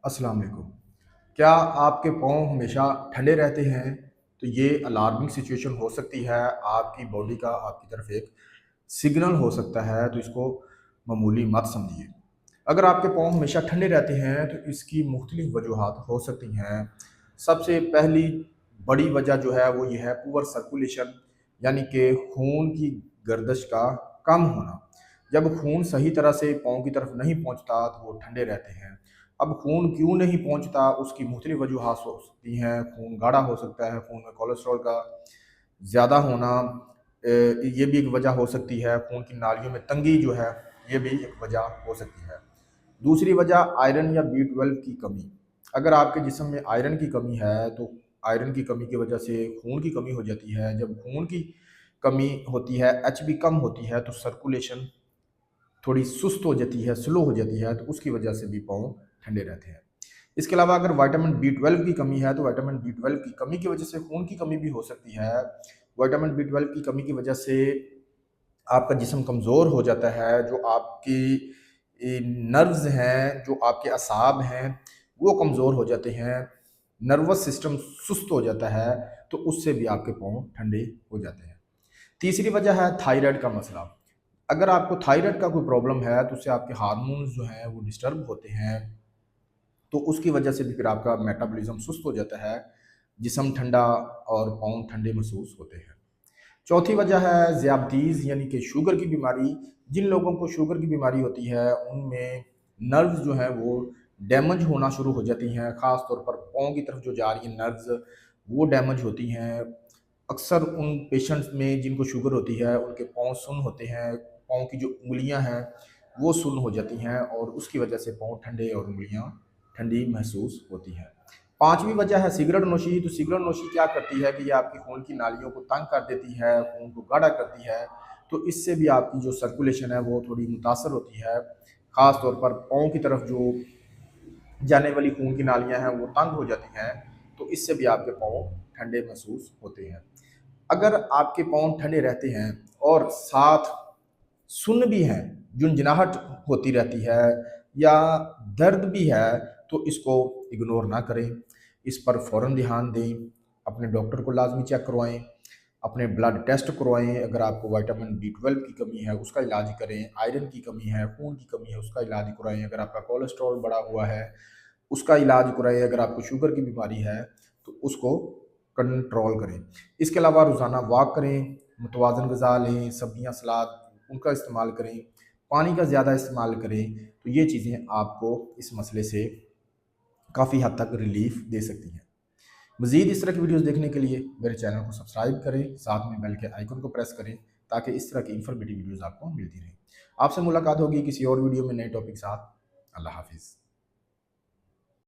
अस्सलाम वालेकुम। क्या आपके पाँव हमेशा ठंडे रहते हैं? तो ये अलार्मिंग सिचुएशन हो सकती है, आपकी बॉडी का आपकी तरफ एक सिग्नल हो सकता है, तो इसको मामूली मत समझिए। अगर आपके पाँव हमेशा ठंडे रहते हैं, तो इसकी मुख्तलिफ वजूहात हो सकती हैं। सबसे पहली बड़ी वजह जो है वो ये है पुअर सर्कुलेशन, यानी कि खून की गर्दिश का कम होना। जब खून सही तरह से पाँव की तरफ नहीं पहुंचता तो वो ठंडे रहते हैं। अब खून क्यों नहीं पहुंचता, उसकी मुख्तलिफ वजूहात हो सकती हैं। खून गाढ़ा हो सकता है, खून में कोलेस्ट्रॉल का ज़्यादा होना, ये भी एक वजह हो सकती है। खून की नालियों में तंगी जो है, ये भी एक वजह हो सकती है। दूसरी वजह आयरन या B12 की कमी। अगर आपके जिस्म में आयरन की कमी है, तो आयरन की कमी की वजह से खून की कमी हो जाती है। जब खून की कमी होती है, HB कम होती है, तो सर्कुलेशन थोड़ी सुस्त हो जाती है, स्लो हो जाती है, तो उसकी वजह से भी पाँव ठंडे रहते हैं। इसके अलावा अगर विटामिन B12 की कमी है, तो विटामिन B12 की कमी की वजह से खून की कमी भी हो सकती है। विटामिन B12 की कमी की वजह से आपका जिस्म कमज़ोर हो जाता है। जो आपकी नर्व्स हैं, जो आपके असाब हैं, वो कमज़ोर हो जाते हैं। नर्वस सिस्टम सुस्त हो जाता है, तो उससे भी आपके पाँव ठंडे हो जाते हैं। तीसरी वजह है थायराइड का मसला। अगर आपको थायराइड का कोई प्रॉब्लम है, तो उससे आपके हार्मोन्स जो हैं वो डिस्टर्ब होते हैं, तो उसकी वजह से भी फिर आपका मेटाबॉलिज्म सुस्त हो जाता है, जिस्म ठंडा और पाँव ठंडे महसूस होते हैं। चौथी वजह है ज़ियादतीज़, यानी कि शुगर की बीमारी। जिन लोगों को शुगर की बीमारी होती है, उनमें नर्व्स जो हैं वो डैमेज होना शुरू हो जाती हैं। ख़ास तौर पर पाँव की तरफ जो जा रही हैं नर्व्स, वो डैमेज होती हैं। अक्सर उन पेशेंट्स में जिनको शुगर होती है, उनके पाँव सुन्न होते हैं। पाँव की जो उँगलियाँ हैं, वो सुन्न हो जाती हैं और उसकी वजह से पाँव ठंडे और उँगलियाँ ठंडी महसूस होती हैं। पाँचवीं वजह है सिगरेट नोशी। तो सिगरेट नोशी क्या करती है कि ये आपकी खून की नालियों को तंग कर देती है, खून को गाढ़ा करती है, तो इससे भी आपकी जो सर्कुलेशन है वो थोड़ी मुतासर होती है। ख़ास तौर पर पाँव की तरफ जो जाने वाली खून की नालियाँ हैं वो तंग हो जाती हैं, तो इससे भी आपके पाँव ठंडे महसूस होते हैं। अगर आपके पाँव ठंडे रहते हैं और साथ सुन्न भी हैं, झुनझुनाहट होती रहती है या दर्द भी है, तो इसको इग्नोर ना करें। इस पर फ़ौरन ध्यान दें। अपने डॉक्टर को लाज़मी चेक करवाएँ, अपने ब्लड टेस्ट करवाएँ। अगर आपको विटामिन B12 की कमी है, उसका इलाज करें। आयरन की कमी है, खून की कमी है, उसका इलाज कराएँ। अगर आपका कोलेस्ट्रॉल बढ़ा हुआ है, उसका इलाज कराएँ। अगर आपको शुगर की बीमारी है, तो उसको कंट्रोल करें। इसके अलावा रोज़ाना वॉक करें, मुतवाज़न ग़िज़ा लें, सब्जियाँ, सलाद उनका इस्तेमाल करें, पानी का ज़्यादा इस्तेमाल करें। तो ये चीज़ें आपको इस मसले से काफ़ी हद तक रिलीफ़ दे सकती हैं। मज़ीद इस तरह की वीडियोज़ देखने के लिए मेरे चैनल को सब्सक्राइब करें, साथ में बेल के आइकन को प्रेस करें, ताकि इस तरह की इन्फॉर्मेटिव वीडियोज़ आपको मिलती रहें। आपसे मुलाकात होगी किसी और वीडियो में नए टॉपिक के साथ। अल्लाह हाफ़िज़।